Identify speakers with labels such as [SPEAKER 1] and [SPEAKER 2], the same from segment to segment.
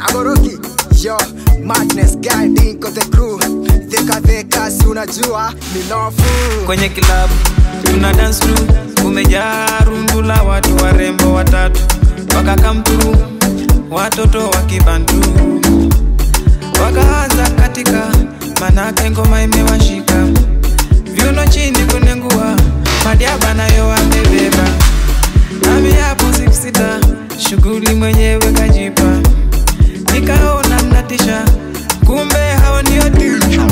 [SPEAKER 1] Agoroki, yo, madness guy, dinko the crew. Theka si unajua, milofu.
[SPEAKER 2] Kwenye kilabu, tuna dance crew. Kumejaa rundu la watu warembo watatu. Wakakamturu, watoto wakibantu. Wakaanza katika, manake ngoma imewashika. Viuno chini kunengua, madiaba nayo amebeba. Nami hapo 6-6, shughuli mwenyewe kajipa. Nikaona mnatisha, kumbe hao ndio teacher.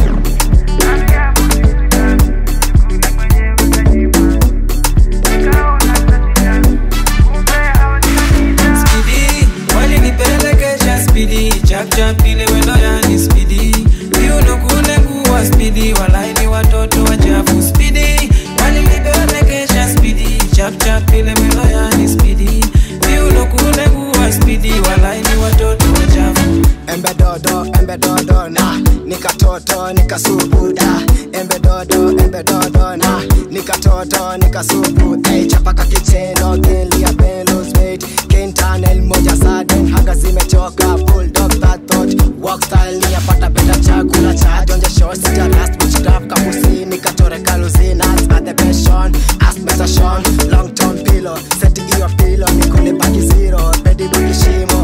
[SPEAKER 2] Nami hapo 6-6, shughuli mwenyewe kajipa. Nikaona mnatisha, kumbe hao ndio teacher. Speedy, walinipelekesha speedy. Chap ile wendo yani speedy. Viuno kunengua speedy, walai ni watoto wachafu speedy. Walinipelekesha speedy. Chap ile wendo yani speedy. Viuno kunengua speedy, walai ni watoto wachafu.
[SPEAKER 1] Embe dodo na nikatoto nikasubuda. Embe dodo na nikatoto nikasubu. Hey, chapaka kicheno kilia pelos mate. Kentanel moja sudden haga zimechoka. Bulldog that thought walk style ni apata penda chakula cha donje show sija last which draft kapusi nikatore kaluzina at the passion ask Mr. Sean long term pillow set your pillow nikule baki zero bedi bukishimo.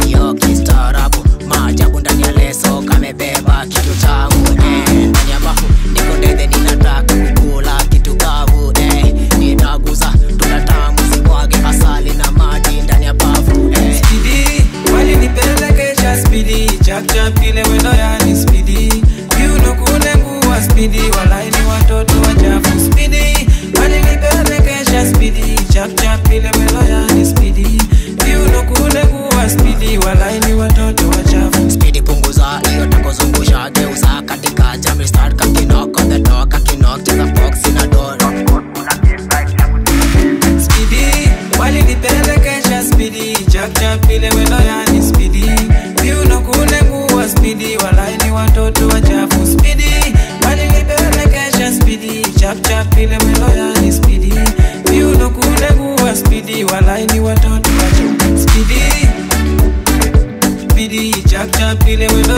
[SPEAKER 1] Yo kistaarabu maajabu ndani ya leso kamebeba kitu tamu ndani ya bafu niko ndede ninataka kukula kitu kavu ninaguza tunatamu simwage asali na maji ndani ya bafu
[SPEAKER 2] Speedy, walinipelekesha speedy. Chap ile wendo yani speedy. Viuno kunengua speedy, walai ni watoto wachafu speedy. Walinipelekesha speedy. Chap ile wendo yani speedy. Viuno kunengua speedy, walai ni watoto wachafu
[SPEAKER 1] speedy. Punguza iyo takozungusha geuza katika jam start kakinok on the door kakinok cheza box in a door.
[SPEAKER 2] Speedy, walinipelekesha speedy. Chap ile wendo yani speedy. Viuno kunengua speedy, walai ni watoto wachafu speedy. Walinipelekesha speedy. Chap ile wendo yani speedy. Viuno kunengua speedy, walai ni watoto wachafu speedy. Speedy, chap ile wendo